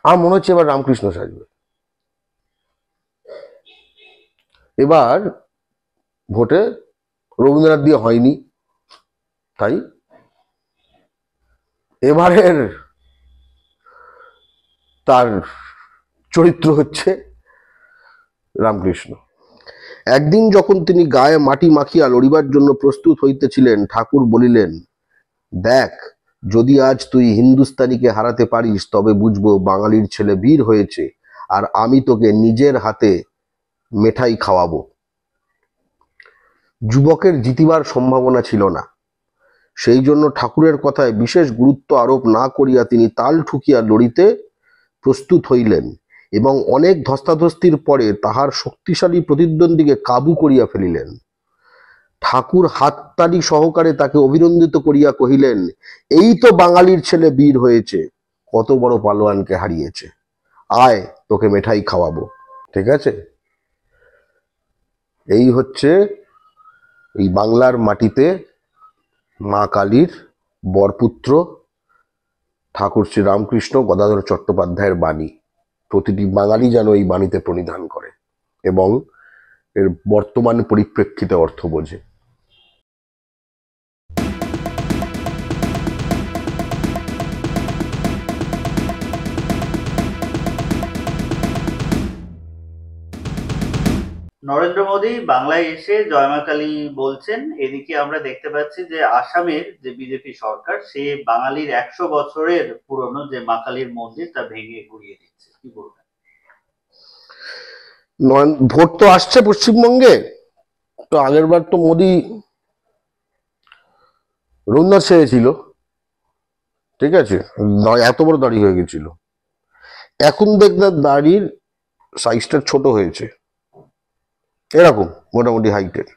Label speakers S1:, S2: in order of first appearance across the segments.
S1: আমার মনে হচ্ছে এবার রামকৃষ্ণ সাজবে। এবার ভোটে রবীন্দ্রনাথ দিয়ে হয়নি, তাই এবারের তার চরিত্র হচ্ছে রামকৃষ্ণ। একদিন যখন তিনি গায়ে মাটি মাখিয়া লড়িবার জন্য প্রস্তুত হইতেছিলেন, ঠাকুর বলিলেন, দেখ, যদি আজ তুই হিন্দুস্তানিকে হারাতে পারিস তবে বুঝবো বাঙালির ছেলে বীর হয়েছে, আর আমি তোকে নিজের হাতে মেঠাই খাওয়াবো। যুবকের জিতিবার সম্ভাবনা ছিল না, সেই জন্য ঠাকুরের কথায় বিশেষ গুরুত্ব আরোপ না করিয়া তিনি তাল ঠুকিয়া লড়িতে প্রস্তুত হইলেন এবং অনেক ধস্তাধস্তির পরে তাহার শক্তিশালী প্রতিদ্বন্দ্বীকে কাবু করিয়া ফেলিলেন। ঠাকুর হাততালি সহকারে তাকে অভিনন্দিত করিয়া কহিলেন, এই তো বাঙালির ছেলে বীর হয়েছে, কত বড় পালোয়ানকে হারিয়েছে, আয় তোকে মেঠাই খাওয়াবো। ঠিক আছে, এই হচ্ছে এই বাংলার মাটিতে মা কালীর বরপুত্র ঠাকুর শ্রী রামকৃষ্ণ গদাধর চট্টোপাধ্যায়ের বাণী। প্রতিটি বাঙালি যেন এই বাণীতে প্রণিধান করে এবং এর বর্তমান পরিপ্রেক্ষিতে অর্থ বোঝে।
S2: নরেন্দ্র মোদী বাংলায় এসে জয় মা কালী বলছেন, এদিকে আমরা দেখতে পাচ্ছি যে আসামের যে বিজেপি সরকার সে বাঙালির 100 বছরের পুরনো যে মা কালীর মন্দির তা ভেঙে গুড়িয়ে দিচ্ছে, কি বলবেন?
S1: ভোট তো আসছে পশ্চিমবঙ্গে, তো আগের বার তো মোদী রবীন্দ্রনাথ সেজেছিল, ঠিক আছে, এত বড় দাড়ি হয়ে গেছিল। এখন দেখলাম দাড়ির সাইজটা ছোট হয়েছে, এরকম মোটামুটি হাইটের,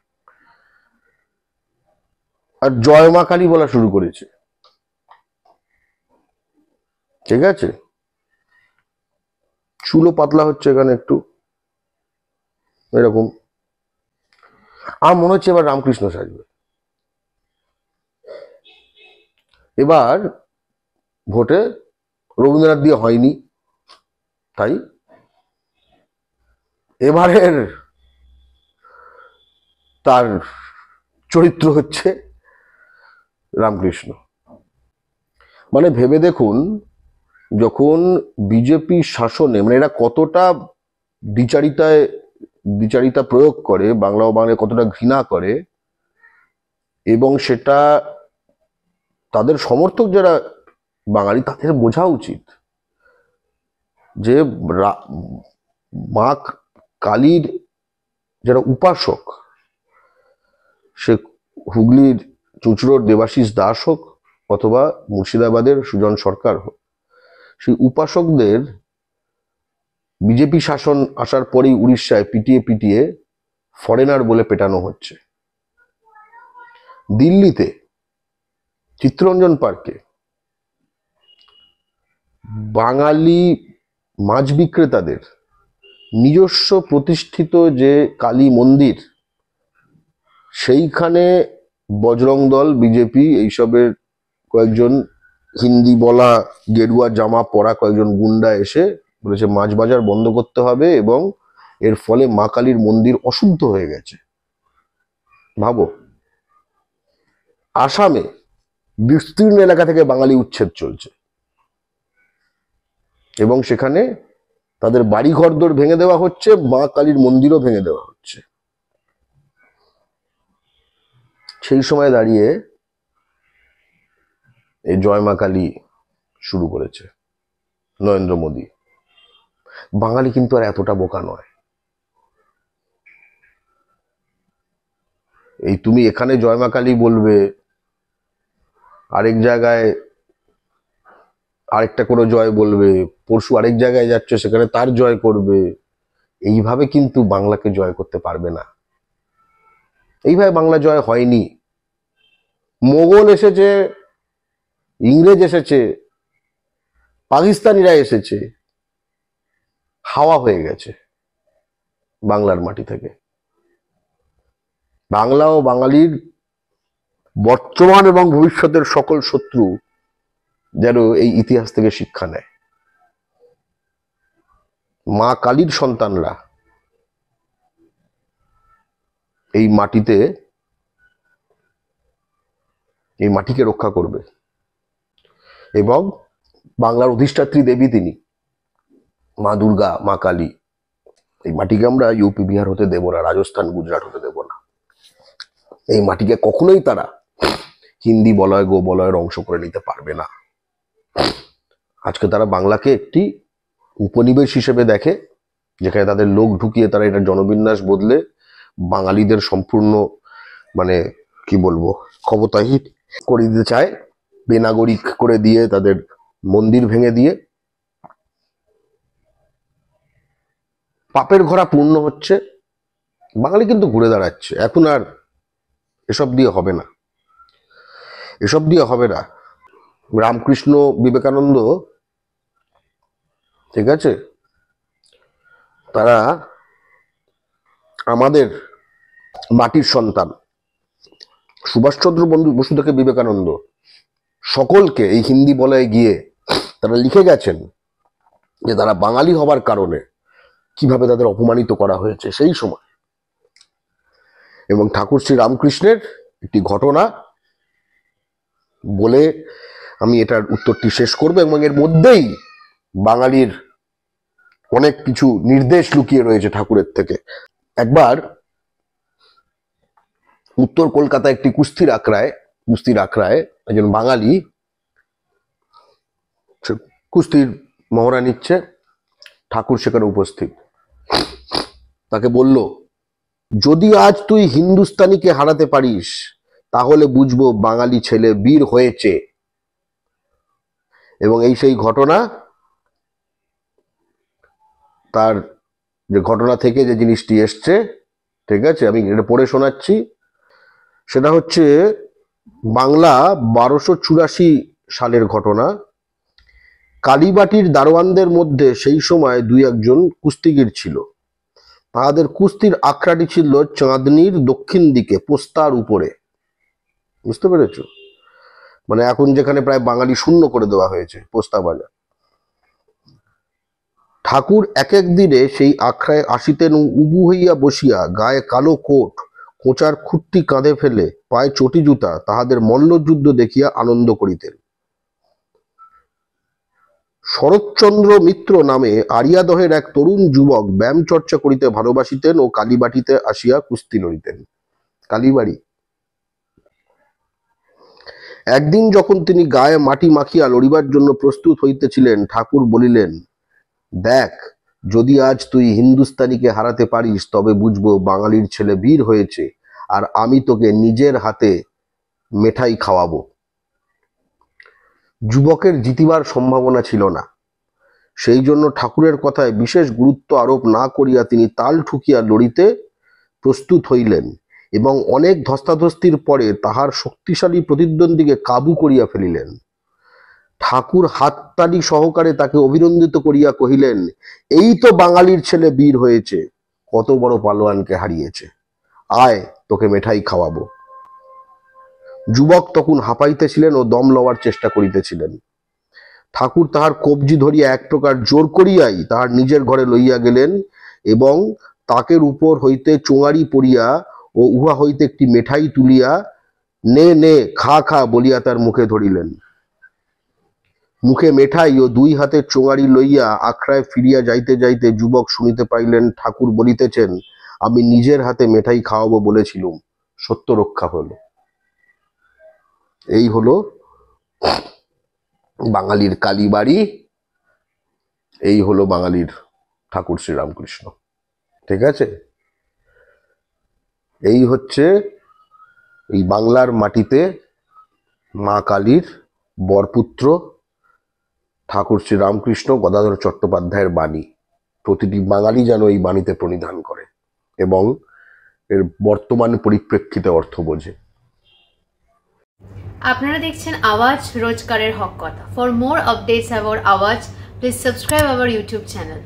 S1: আর জয় মা কালী বলা শুরু করেছে। ঠিক আছে, চুলও পাতলা হচ্ছে এখানে একটু, এরকম। আমার মনে হচ্ছে এবার রামকৃষ্ণ সাজবে। এবার ভোটে রবীন্দ্রনাথ দিয়ে হয়নি, তাই এবারের তার চরিত্র হচ্ছে রামকৃষ্ণ। মানে ভেবে দেখুন, যখন বিজেপি শাসনে, মানে এরা কতটা দ্বিচারিতা প্রয়োগ করে, বাংলা ও বাংলায় কতটা ঘৃণা করে, এবং সেটা তাদের সমর্থক যারা বাঙালি তাদের বোঝা উচিত যে মা কালীর যারা উপাসক, সে হুগলির চুঁচুড়োর দেবাশিস দাস হোক অথবা মুর্শিদাবাদের সুজন সরকার হোক, সেই উপাসকদের বিজেপি শাসন আসার পরেই উড়িষ্যায় পিটিয়ে পিটিয়ে ফরেনার বলে পেটানো হচ্ছে। দিল্লিতে চিত্তরঞ্জন পার্কে বাঙালি মাছ বিক্রেতাদের নিজস্ব প্রতিষ্ঠিত যে কালী মন্দির, সেইখানে বজরং দল, বিজেপি, এইসবের কয়েকজন হিন্দি বলা গেরুয়া জামা পরা কয়েকজন গুন্ডা এসে বলেছে মাছ বাজার বন্ধ করতে হবে, এবং এর ফলে মা কালীর মন্দির অশুদ্ধ হয়ে গেছে। ভাবো, আসামে বিস্তীর্ণ এলাকা থেকে বাঙালি উচ্ছেদ চলছে এবং সেখানে তাদের বাড়ি ঘরদোর ভেঙে দেওয়া হচ্ছে, মা কালীর মন্দিরও ভেঙে দেওয়া হচ্ছে। সেই সময় দাঁড়িয়ে এই জয় মা কালী শুরু করেছে নরেন্দ্র মোদী। বাঙালি কিন্তু আর এতটা বোকা নয়। এই তুমি এখানে জয় মা কালী বলবে, আরেক জায়গায় আরেকটা করে জয় বলবে, পরশু আরেক জায়গায় যাচ্ছে সেখানে তার জয় করবে, এইভাবে কিন্তু বাংলাকে জয় করতে পারবে না। এইভাবে বাংলা জয় হয়নি। মোগল এসেছে, ইংরেজ এসেছে, পাকিস্তানিরা এসেছে, হাওয়া হয়ে গেছে বাংলার মাটি থেকে। বাংলা ও বাঙালির বর্তমান এবং ভবিষ্যতের সকল শত্রু যেন এই ইতিহাস থেকে শিক্ষা নেয়। মা কালীর সন্তানরা এই মাটিকে রক্ষা করবে এবং বাংলার অধিষ্ঠাত্রী দেবী তিনি মা দুর্গা, মা কালী। এই মাটিকে আমরা ইউপি বিহার হতে দেব না, রাজস্থান গুজরাট হতে দেব না। এই মাটিকে কখনোই তারা হিন্দি বলয় গো বলয়ের অংশ করে নিতে পারবে না। আজকে তারা বাংলাকে একটি উপনিবেশ হিসেবে দেখে, যেখানে তাদের লোক ঢুকিয়ে তারা এটা জনবিন্যাস বদলে বাঙালিদের সম্পূর্ণ কি বলবো ক্ষমতাহীন করে দিতে চায়, বেনাগরিক করে দিয়ে, তাদের মন্দির ভেঙে দিয়ে। পাপের ঘোড়া পূর্ণ হচ্ছে, বাঙালি কিন্তু ঘুরে দাঁড়াচ্ছে। এখন আর এসব দিয়ে হবে না, এসব দিয়ে হবে না। রামকৃষ্ণ বিবেকানন্দ, ঠিক আছে, তারা আমাদের মাটির সন্তান। সুভাষচন্দ্র বসু থেকে বিবেকানন্দ সকলকে এই হিন্দি বলয়ে গিয়ে তারা লিখে গেছেন যে তারা বাঙালি হবার কারণে কিভাবে তাদের অপমানিত করা হয়েছে সেই সময়। এবং ঠাকুর শ্রী রামকৃষ্ণের একটি ঘটনা বলে আমি এটার উত্তরটি শেষ করব, এবং এর মধ্যেই বাঙালির অনেক কিছু নির্দেশ লুকিয়ে রয়েছে ঠাকুরের থেকে। একবার উত্তর কলকাতায় একটি কুস্তির আখড়ায় একজন বাঙালি কুস্তির মহড়া নিচ্ছে, ঠাকুর সেখানে উপস্থিত। তাকে বলল, যদি আজ তুই হিন্দুস্তানিকে হারাতে পারিস তাহলে বুঝবো বাঙালি ছেলে বীর হয়েছে। এবং এই সেই ঘটনা, তার যে ঘটনা থেকে যে জিনিসটি এসছে, ঠিক আছে, আমি এটা পড়ে শোনাচ্ছি। সেটা হচ্ছে বাংলা 1284 সালের ঘটনা। কালীবাটির দারোয়ানদের মধ্যে সেই সময় দুই একজন কুস্তিগীর ছিল। তাদের কুস্তির আখড়াটি ছিল চাঁদনির দক্ষিণ দিকে, পোস্তার উপরে। বুঝতে পেরেছো? এখন যেখানে প্রায় বাঙালি শূন্য করে দেওয়া হয়েছে, পোস্তা বাজার। ঠাকুর এক এক দিনে সেই আখড়ায় আসিতেন, উবু হইয়া বসিয়া, গায়ে কালো কোট, কোঁচার খুঁটটি কাঁধে ফেলে, পায়ে চটি জুতা, তাহাদের মল্লযুদ্ধ দেখিয়া আনন্দ করিতেন। শরৎচন্দ্র মিত্র নামে আরিয়াদহের এক তরুণ যুবক ব্যায়াম চর্চা করিতে ভালোবাসিতেন ও কালীবাটিতে আসিয়া কুস্তি লড়িতেন। কালীবাড়ি। একদিন যখন তিনি গায়ে মাটি মাখিয়া লড়িবার জন্য প্রস্তুত হইতেছিলেন, ঠাকুর বলিলেন, দেখ, যদি আজ তুই হিন্দুস্তানিকে হারাতে পারিস তবে বুঝবো বাঙালির ছেলে বীর হয়েছে, আর আমি তোকে নিজের হাতে মেঠাই খাওয়াবো। যুবকের জিতিবার সম্ভাবনা ছিল না, সেই জন্য ঠাকুরের কথায় বিশেষ গুরুত্ব আরোপ না করিয়া তিনি তাল ঠুকিয়া লড়িতে প্রস্তুত হইলেন এবং অনেক ধস্তাধস্তির পরে তাহার শক্তিশালী প্রতিদ্বন্দ্বীকে কাবু করিয়া ফেলিলেন। ঠাকুর হাততালি সহকারে তাকে অভিনন্দিত করিয়া কহিলেন, এই তো বাঙালির ছেলে বীর হয়েছে, কত বড় পালোয়ানকে হারিয়েছে, আয় তোকে মেঠাই খাওয়াবো। যুবক তখন হাঁপাইতেছিলেন ও দম লওয়ার চেষ্টা করিতেছিলেন। ঠাকুর তাহার কবজি ধরিয়া এক প্রকার জোর করিয়াই তাহার নিজের ঘরে লইয়া গেলেন এবং তাকের উপর হইতে চোঙারি পড়িয়া ও উহা হইতে একটি মেঠাই তুলিয়া, নে নে খা খা বলিয়া তার মুখে ধরিলেন। মুখে মেঠাই ও দুই হাতে চোঙারি লইয়া আখড়ায় ফিরিয়া যাইতে যাইতে যুবক শুনিতে পাইলেন ঠাকুর বলিতেছেন, আমি নিজের হাতে মেঠাই খাওয়াবো বলেছিলুম, সত্য রক্ষা হলো। এই হলো বাঙালির কালীবাড়ি, এই হলো বাঙালির ঠাকুর শ্রীরামকৃষ্ণ। ঠিক আছে, এই হচ্ছে এই বাংলার মাটিতে মা কালীর বরপুত্র ঠাকুর শ্রীরামকৃষ্ণ গদাধর চট্টোপাধ্যায়ের বাণী। প্রতিটি বাঙালি যেন এই বাণীতে প্রণিধান করে এবং এর বর্তমান পরিপ্রেক্ষিতে অর্থ বোঝে।
S3: আপনারা দেখছেন আওয়াজ, রোজকারের হক কথা। ফর মোর আপডেটস অ্যাবাউট আওয়াজ, please subscribe our YouTube channel.